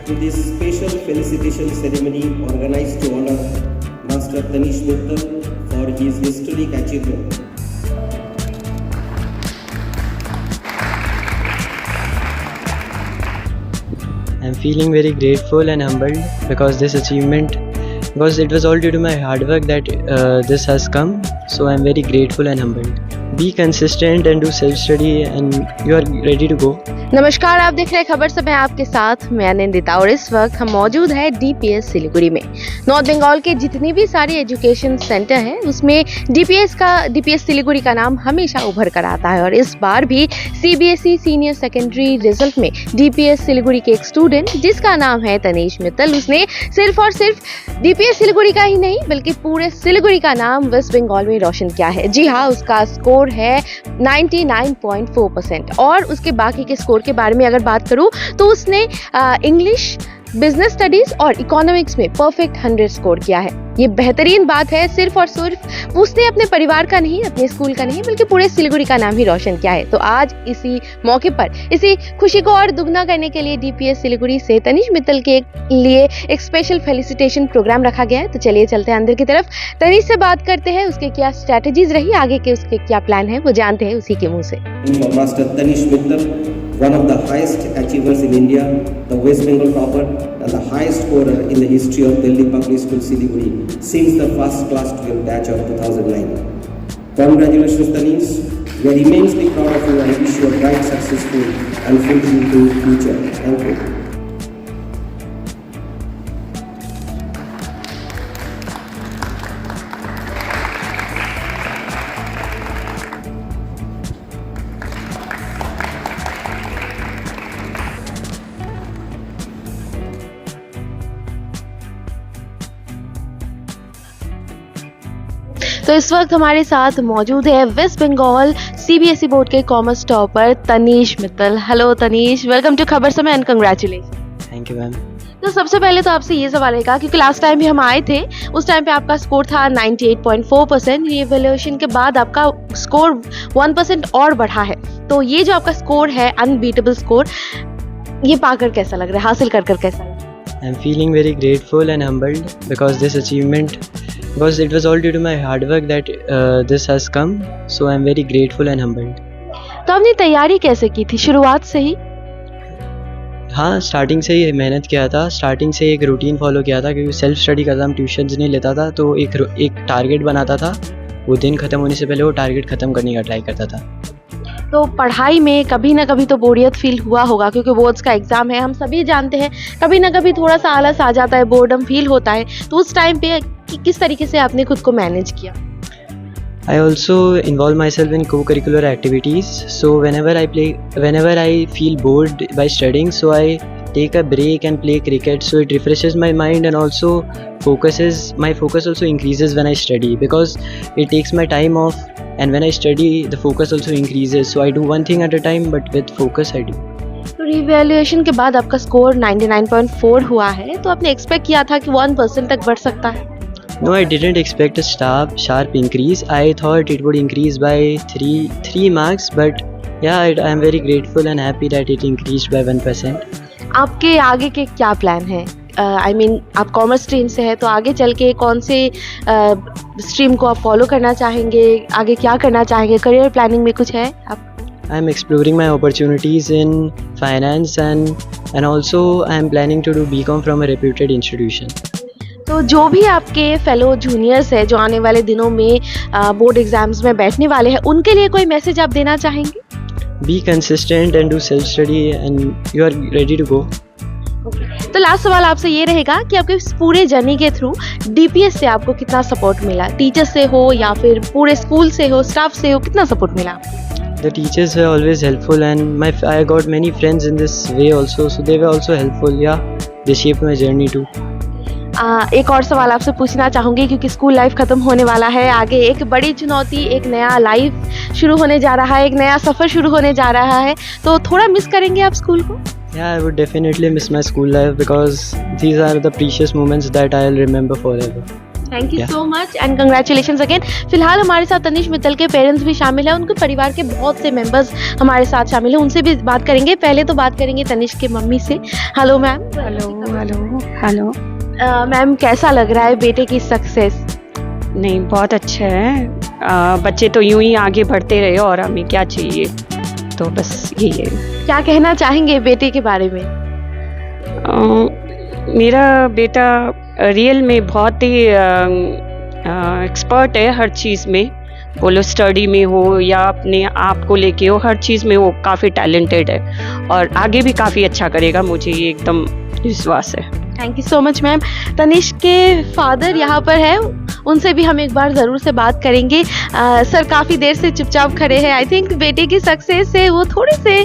to this special felicitation ceremony organized to honor Master Tanish Mittal for his historic achievement. I'm feeling very grateful and humbled because this achievement, because it was all due to my hard work that this has come. So I'm very grateful and humbled. Be consistent and do self-study and you are ready to go. नमस्कार, आप देख रहे हैं खबर सब है आपके साथ मैं आनंदिता और इस वक्त हम मौजूद है डीपीएस सिलीगुड़ी में। नॉर्थ बंगाल के जितनी भी सारे एजुकेशन सेंटर हैं उसमें डीपीएस सिलीगुड़ी का नाम हमेशा उभर कर आता है और इस बार भी सीबीएसई सीनियर सेकेंडरी रिजल्ट में डीपीएस सिलीगुड़ी के एक स्टूडेंट जिसका नाम है तनीश मित्तल, उसने सिर्फ और सिर्फ डीपीएस सिलीगुड़ी का ही नहीं बल्कि पूरे सिलीगुड़ी का नाम वेस्ट बंगाल में रोशन किया है। जी हाँ, उसका स्कोर है 99.4% और उसके बाकी के स्कोर के बारे में अगर बात करूं तो उसने इंग्लिश, बिजनेस स्टडीज और इकोनॉमिक्स में परफेक्ट 100 स्कोर किया है। ये बेहतरीन बात है। सिर्फ और सिर्फ उसने अपने परिवार का नहीं, अपने स्कूल का नहीं बल्कि पूरे सिलीगुड़ी का नाम ही रोशन किया है। तो आज इसी मौके पर इसी खुशी को और दुगना करने के लिए डीपीएस सिलीगुड़ी से तनीश मित्तल के लिए एक स्पेशल फेलिसिटेशन प्रोग्राम रखा गया है। तो चलिए चलते हैं अंदर की तरफ, तनीश से बात करते हैं, उसके क्या स्ट्रैटेजीज रही, आगे के उसके क्या प्लान है वो जानते हैं उसी के मुंह से। Master Tanish Mittal, one of the highest achievers in India, the West Bengal topper and the highest scorer in the history of Delhi Public School Siliguri since the first class 12 batch of 2009. Congratulations Tanish, we are immensely proud of you and wish you a bright, successful and fulfilling future. Thank you. तो इस वक्त हमारे साथ मौजूद है West Bengal CBSE board के commerce topper Tanish Mittal. Hello Tanish, welcome to Khabar Samay and congratulation. Thank you ma'am. तो सबसे पहले तो आपसे ये सवाल रहेगा क्योंकि लास्ट टाइम भी हम आए थे, उस टाइम पे आपका स्कोर था 98.4%। ये इवैल्यूएशन के बाद आपका स्कोर 1% और बढ़ा है। तो ये जो आपका स्कोर है अनबीटेबल स्कोर, ये पाकर कैसा लग रहा है, हासिल कर कैसा लग रहा है? I'm feeling very grateful and humbled because this achievement, because it was all due to my hard work that this has come. So I'm very grateful and humbled. तो आपने तैयारी कैसे की थी, शुरुआत से ही? हाँ, स्टार्टिंग से ही मेहनत किया था। स्टार्टिंग से एक रूटीन फॉलो किया था क्योंकि सेल्फ स्टडी करता था, ट्यूशन्स नहीं लेता था। तो एक टारगेट बनाता था, वो दिन ख़त्म होने से पहले वो टारगेट ख़त्म करने का ट्राई करता था। तो पढ़ाई में कभी ना कभी तो बोरियत फील हुआ होगा क्योंकि बोर्ड्स का एग्ज़ाम है, हम सभी जानते हैं। कभी ना कभी थोड़ा सा आलस आ जाता है, बोर्डम फील होता है। तो उस टाइम पे किस तरीके से आपने खुद को मैनेज किया? I also involve myself in co-curricular activities. So whenever I feel bored by studying, so I take a break and play cricket. So it refreshes my mind and also my focus also increases when I study because it takes my time off. And when I study, the focus also increases. So I do one thing at a time, but with focus I do. तो revaluation के बाद आपका score 99.4 हुआ है, तो आपने expect किया था कि 1% तक बढ़ सकता है? No, I didn't expect a sharp increase. I thought it would increase by 3 marks, but yeah, I am very grateful and happy that it increased by 1%. आपके आगे के क्या प्लान है? आप कॉमर्स स्ट्रीम से है, तो आगे चल के कौन से स्ट्रीम को आप फॉलो करना चाहेंगे, आगे क्या करना चाहेंगे, करियर प्लानिंग में कुछ है आप? I am exploring my opportunities in finance and also I am planning to do BCom from a reputed institution. तो जो भी आपके फेलो जूनियर्स है जो आने वाले दिनों में बोर्ड एग्जाम्स में बैठने वाले हैं, उनके लिए कोई मैसेज आप देना चाहेंगे? Be consistent and do self study and you are ready to go. तो लास्ट सवाल आपसे ये रहेगा कि आपके इस पूरे जर्नी के थ्रू डीपीएस से आपको कितना सपोर्ट मिला, टीचर से हो या फिर पूरे स्कूल से हो, स्टाफ से हो, कितना सपोर्ट मिला? The teachers were always helpful and I got many friends in this way also, so they were also helpful. Yeah, they shaped my journey too. एक और सवाल आपसे पूछना चाहूँगी क्योंकि स्कूल लाइफ ख़त्म होने वाला है, आगे एक बड़ी चुनौती, एक नया लाइफ शुरू होने जा रहा है, एक नया सफ़र शुरू होने जा रहा है, तो थोड़ा मिस करेंगे आप स्कूल को? Yeah, I would definitely miss my school life because these are the precious moments that I'll remember forever. Thank you Yeah. So much and congratulations again. फिलहाल हमारे साथ तनिष मित्तल के पेरेंट्स भी शामिल हैं, उनके परिवार के बहुत से मेंबर्स हमारे साथ शामिल हैं, उनसे भी बात करेंगे। पहले तो बात करेंगे तनिष के मम्मी से। Hello ma'am. हेलो। मैम कैसा लग रहा है बेटे की सक्सेस? नहीं, बहुत अच्छा है। बच्चे तो यूं ही आगे बढ़ते रहे और हमें क्या चाहिए, तो बस यही है। क्या कहना चाहेंगे बेटे के बारे में? मेरा बेटा रियल में बहुत ही एक्सपर्ट है हर चीज़ में, बोलो स्टडी में हो या अपने आप को लेके हो, हर चीज़ में वो काफ़ी टैलेंटेड है और आगे भी काफ़ी अच्छा करेगा, मुझे ये एकदम विश्वास है। Thank you so much ma'am. Tanish के फादर यहाँ पर है, उनसे भी हम एक बार ज़रूर से बात करेंगे। सर काफ़ी देर से चुपचाप खड़े हैं, आई थिंक बेटे की सक्सेस से वो थोड़े से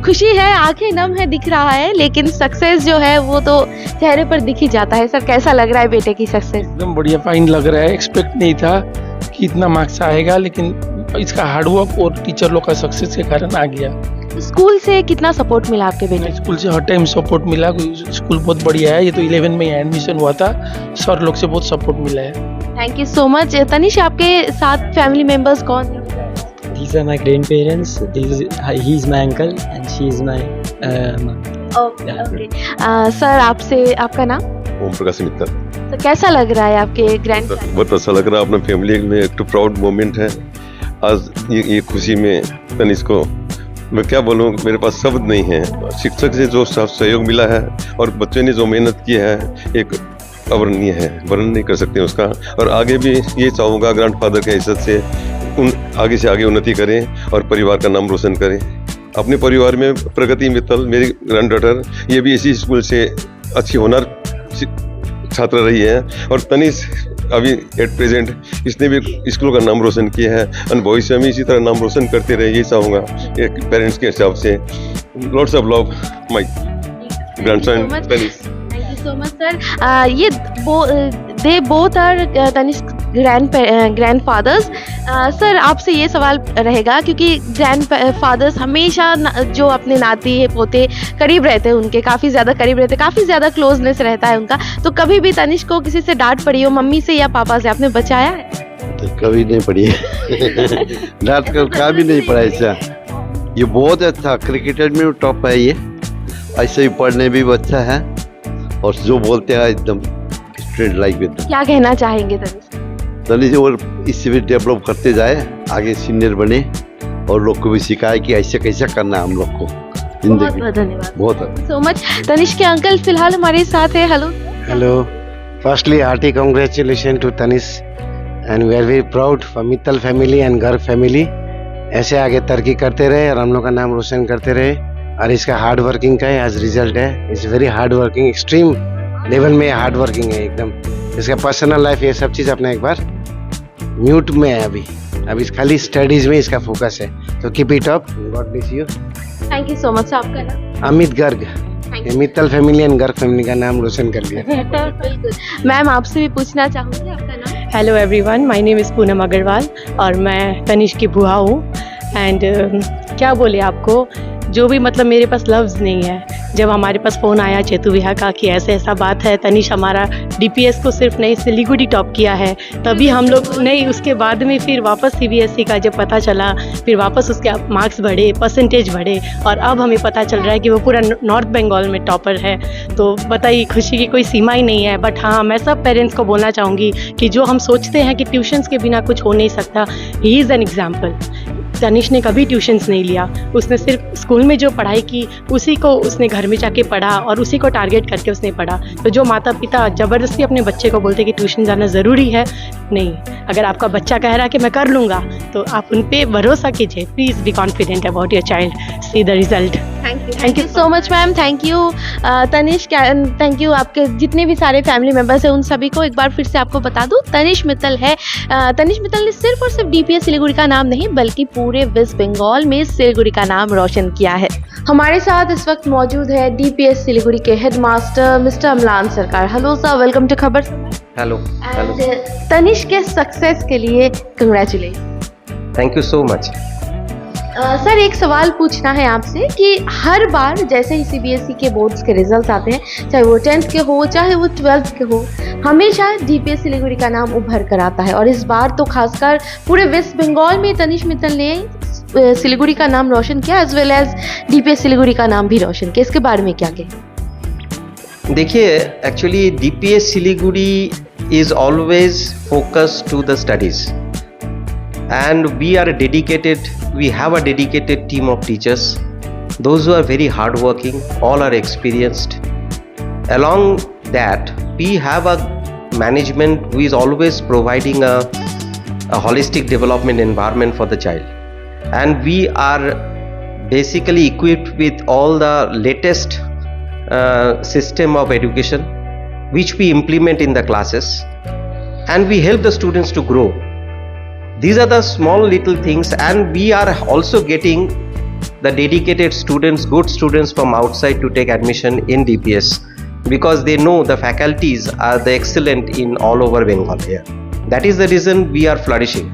खुशी है, आंखें नम है, दिख रहा है, लेकिन सक्सेस जो है वो तो चेहरे पर दिख ही जाता है। सर कैसा लग रहा है बेटे की सक्सेस? एकदम बढ़िया, फाइन लग रहा है। एक्सपेक्ट नहीं था कि इतना मार्क्स आएगा, लेकिन इसका हार्डवर्क और टीचर लोग का सक्सेस के कारण आ गया। स्कूल से कितना सपोर्ट मिला आपके बेटे? स्कूल से हर टाइम सपोर्ट मिला, स्कूल बहुत बढ़िया है। ये तो 11 में एडमिशन हुआ था, सर लोग से बहुत सपोर्ट मिला है। Thank you so much. Tanish आपके साथ फैमिली मेंबर्स कौन हैं? These are my grandparents. He is my uncle and she is my mom. Okay. Sir आपसे आपका नाम? ओम प्रकाश मित्तल। तो कैसा लग रहा है आपके ग्रैंड? बहुत अच्छा लग रहा है, अपना फैमिली में एक तो प्राउड मोमेंट है आज। ये खुशी में तनिष को मैं क्या बोलूँ, मेरे पास शब्द नहीं है। शिक्षक से जो सहयोग मिला है और बच्चे ने जो मेहनत की है, एक अवर्णनीय है, वर्णन नहीं कर सकते उसका। और आगे भी ये चाहूँगा ग्रैंडफादर के इज्जत से आगे से आगे उन्नति करें और परिवार का नाम रोशन करें। अपने परिवार में प्रगति मित्तल, मेरी ग्रैंड डॉटर, ये भी इसी स्कूल से अच्छी होनर छात्र रही है और तनिष अभी एट प्रेजेंट इसने भी स्कूल का नाम रोशन किया है और भविष्य में इसी तरह नाम रोशन करते रहे, यही चाहूँगा एक पेरेंट्स के हिसाब से। Lots of love my grandson Tanish. Thank you so much sir. ये they both are Tanish grandfathers. Sir आपसे ये सवाल रहेगा, क्योंकि ग्रैंडफादर्स हमेशा जो अपने नाती पोते करीब रहते हैं, उनके काफ़ी ज़्यादा करीब रहते हैं, काफ़ी ज़्यादा क्लोजनेस रहता है उनका, तो कभी भी तनिष को किसी से डांट पड़ी हो, मम्मी से या पापा से, आपने बचाया है? तो कभी नहीं पड़ी है। डांट कर कभी नहीं पड़ा ऐसा। ये बहुत अच्छा क्रिकेटर में टॉप है, ये ऐसे ही पढ़ने भी अच्छा है और जो बोलते हैं एकदम स्ट्रेट लाइक विद। क्या कहना चाहेंगे तनिष? और इससे भी डेवलप करते जाए, आगे सीनियर बने और लोग को भी सिखाए कि ऐसे कैसे करना है हम लोग को जिंदगी। बहुत धन्यवाद, बहुत सो मच। तनिष के अंकल फिलहाल हमारे साथ है। Hello. Hello. Firstly, hearty congratulations to Tanish, and we are very proud for Mittal family and Garg family. ऐसे आगे तरक्की करते रहे और हम लोग का नाम रोशन करते रहे, और इसका हार्ड वर्किंग का आज रिजल्ट है। It's very hard working, extreme level में हार्ड वर्किंग है एकदम। इसका पर्सनल लाइफ ये सब चीज़ अपना एक बार म्यूट में है अभी खाली स्टडीज में इसका फोकस है, तो keep it up, God bless you. Thank you so much. आपका नाम? अमित गर्ग। ये Mittal family and Garg family का नाम रोशन कर लिया। बिल्कुल। मैम आपसे भी पूछना चाहूँगी, आपका नाम? Hello everyone, my name is Poonam Agarwal और मैं तनिष की बुआ हूँ। एंड क्या बोले आपको, जो भी मतलब मेरे पास लफ्ज़ नहीं है। जब हमारे पास फ़ोन आया चेतु विहा का कि ऐसे ऐसा बात है, तनिष हमारा DPS को सिर्फ नहीं सिलीगुड़ी टॉप किया है, तभी हम लोग नहीं, उसके बाद में फिर वापस CBSE का जब पता चला, फिर वापस उसके मार्क्स बढ़े, परसेंटेज बढ़े और अब हमें पता चल रहा है कि वो पूरा नॉर्थ बंगाल में टॉपर है। तो बताइए, खुशी की कोई सीमा ही नहीं है। बट हाँ, मैं सब पेरेंट्स को बोलना चाहूँगी कि जो हम सोचते हैं कि ट्यूशन्स के बिना कुछ हो नहीं सकता, he is an example. Tanish ने कभी ट्यूशन्स नहीं लिया, उसने सिर्फ स्कूल में जो पढ़ाई की उसी को उसने घर में जाके पढ़ा और उसी को टारगेट करके उसने पढ़ा। तो जो माता पिता ज़बरदस्ती अपने बच्चे को बोलते कि ट्यूशन जाना ज़रूरी है, नहीं, अगर आपका बच्चा कह रहा है कि मैं कर लूँगा, तो आप उन पर भरोसा कीजिए। Please be confident about your child, see the result. Thank you so much ma'am. Thank you Tanish, thank you. आपके जितने भी सारे फैमिली मेम्बर्स हैं उन सभी को एक बार फिर से आपको बता दूं, तनिष मित्तल है। तनिष मित्तल ने सिर्फ और सिर्फ DPS सिलीगुड़ी का नाम नहीं, बल्कि पूरे वेस्ट बंगाल में सिलीगुड़ी का नाम रोशन किया है। हमारे साथ इस वक्त मौजूद है DPS सिलीगुड़ी के हेडमास्टर मिस्टर अमलान सरकार। हेलो सर, वेलकम टू खबर। Hello. तनिष के सक्सेस के लिए congratulation. Thank you so much. Sir एक सवाल पूछना है आपसे कि हर बार जैसे ही सीबीएसई के बोर्ड्स के रिजल्ट्स आते हैं, चाहे वो 10th के हो चाहे वो 12th के हो, हमेशा डीपीएस सिलीगुड़ी का नाम उभर कर आता है। और इस बार तो खासकर पूरे वेस्ट बंगाल में तनिष मित्तल ने सिलीगुड़ी का नाम रोशन किया, as well as DPS Siliguri का नाम भी रोशन किया। इसके बारे में क्या कहें? देखिए, actually DPS Siliguri is always focused to the studies, and we have a dedicated team of teachers, those who are very hardworking, all are experienced. Along that, we have a management who is always providing a holistic development environment for the child, and we are basically equipped with all the latest system of education which we implement in the classes, and we help the students to grow. These are the small little things, and we are also getting the dedicated students, good students from outside to take admission in DPS, because they know the faculties are the excellent in all over Bengal here. That is the reason we are flourishing.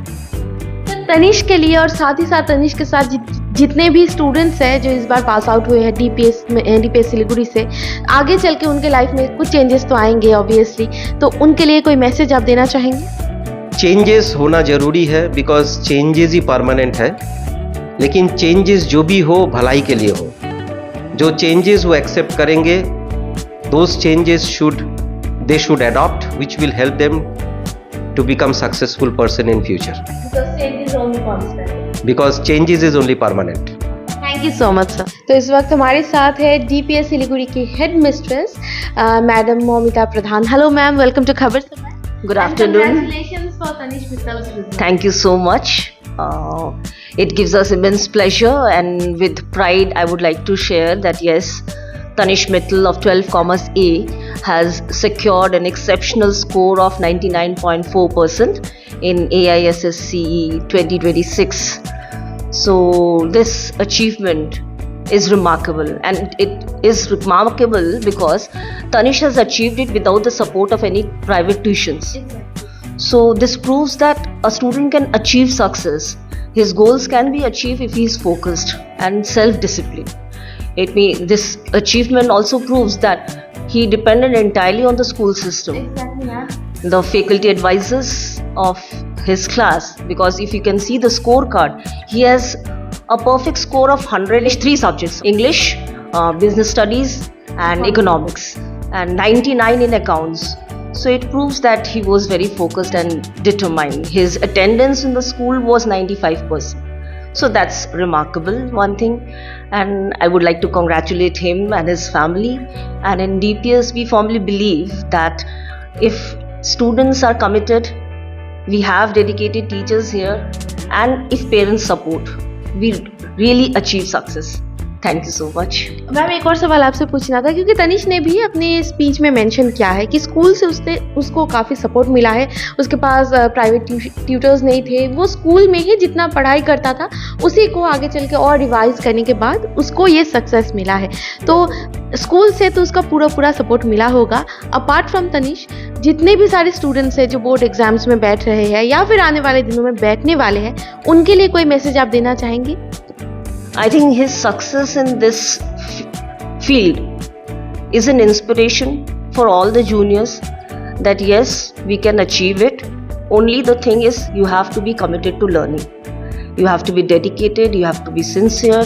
Tanish के लिए और साथ ही साथ तनिष के साथ जितने भी students हैं जो इस बार पास आउट हुए हैं डीपीएस सिलीगुड़ी से, आगे चल के उनके लाइफ में कुछ चेंजेस तो आएंगे ऑब्वियसली, तो उनके लिए कोई मैसेज आप देना चाहेंगे? चेंजेस होना जरूरी है, बिकॉज चेंजेस ही परमानेंट है, लेकिन चेंजेस जो भी हो भलाई के लिए हो। जो चेंजेस वो एक्सेप्ट करेंगे, those changes they should adopt, which will help them to become successful person in future, because changes is only permanent. Thank you so much sir. तो इस वक्त हमारे साथ है डीपीएस सिलीगुड़ी की headmistress madam Moumita Pradhan. Hello ma'am, welcome to Khabar Samay. Good afternoon. Congratulations for Tanish Mittal's result. Thank you so much. It gives us immense pleasure, and with pride I would like to share that yes, Tanish Mittal of 12 Commerce A has secured an exceptional score of 99.4% in AISSCE 2026. So this achievement is remarkable, and it is remarkable because Tanish has achieved it without the support of any private tuitions. So this proves that a student can achieve success. His goals can be achieved if he is focused and self-disciplined. This achievement also proves that he depended entirely on the school system, the faculty advisors of his class, because if you can see the scorecard, he has a perfect score of 103 subjects: English, business studies and economics, and 99 in accounts. So it proves that he was very focused and determined. His attendance in the school was 95%. So that's remarkable, one thing, and I would like to congratulate him and his family. And in DPS we firmly believe that if students are committed, we have dedicated teachers here, and if parents support, we really achieve success. Thank you so much. Ma'am एक और सवाल आपसे पूछना था, क्योंकि तनिष ने भी अपने स्पीच में मेंशन किया है कि स्कूल से उसको काफ़ी सपोर्ट मिला है, उसके पास प्राइवेट ट्यूटर्स नहीं थे, वो स्कूल में ही जितना पढ़ाई करता था उसी को आगे चल के और रिवाइज करने के बाद उसको ये सक्सेस मिला है। तो स्कूल से तो उसका पूरा सपोर्ट मिला होगा। अपार्ट फ्रॉम तनिष, जितने भी सारे स्टूडेंट्स हैं जो बोर्ड एग्जाम्स में बैठ रहे हैं या फिर आने वाले दिनों में बैठने वाले हैं, उनके लिए कोई मैसेज आप देना चाहेंगे? I think his success in this field is an inspiration for all the juniors that yes, we can achieve it. Only the thing is you have to be committed to learning. You have to be dedicated, you have to be sincere,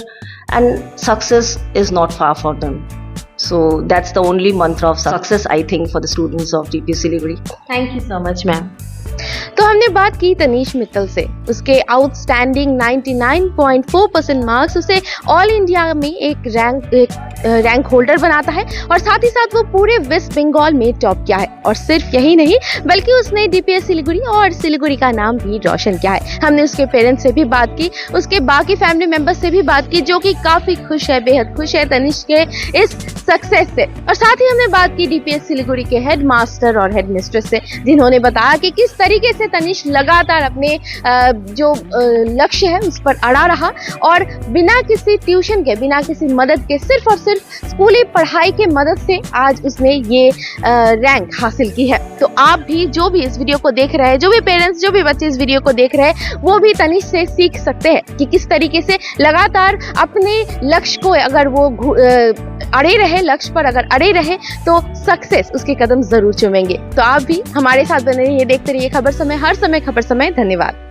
and success is not far from them. So that's the only mantra of success, I think, for the students of DPS Siliguri. Thank you so much, ma'am. तो हमने बात की तनिष मित्तल से, उसके outstanding 99.4% marks उसे all India में एक rank holder बनाता है, और साथ ही साथ वो पूरे वेस्ट बंगाल में टॉप किया है। और सिर्फ यही नहीं, बल्कि उसने डीपीएस सिलीगुड़ी और सिलीगुड़ी का नाम भी रोशन किया है। हमने उसके पेरेंट्स से भी बात की, उसके बाकी फैमिली मेंबर्स से भी बात की, जो कि काफ़ी खुश है, बेहद खुश है तनिष के इस सक्सेस से। और साथ ही हमने बात की डीपीएस सिलीगुड़ी के हेड मास्टर और हेड मिस्ट्रेस से, जिन्होंने बताया कि किस तरीके से तनिष लगातार अपने जो लक्ष्य है उस पर अड़ा रहा, और बिना किसी ट्यूशन के, बिना किसी मदद के, सिर्फ और सिर्फ सिर्फ स्कूली पढ़ाई के मदद से आज उसने ये रैंक हासिल की है। तो आप भी, जो भी इस वीडियो को देख रहे हैं, जो भी पेरेंट्स, जो भी बच्चे इस वीडियो को देख रहे हैं, वो भी तनिष्क से सीख सकते हैं कि किस तरीके से लगातार अपने लक्ष्य को अगर वो अड़े रहे, लक्ष्य पर अगर अड़े रहे तो सक्सेस उसके कदम जरूर चूमेंगे। तो आप भी हमारे साथ बने रहिए, देखते रहिए खबर समय, हर समय खबर समय। धन्यवाद।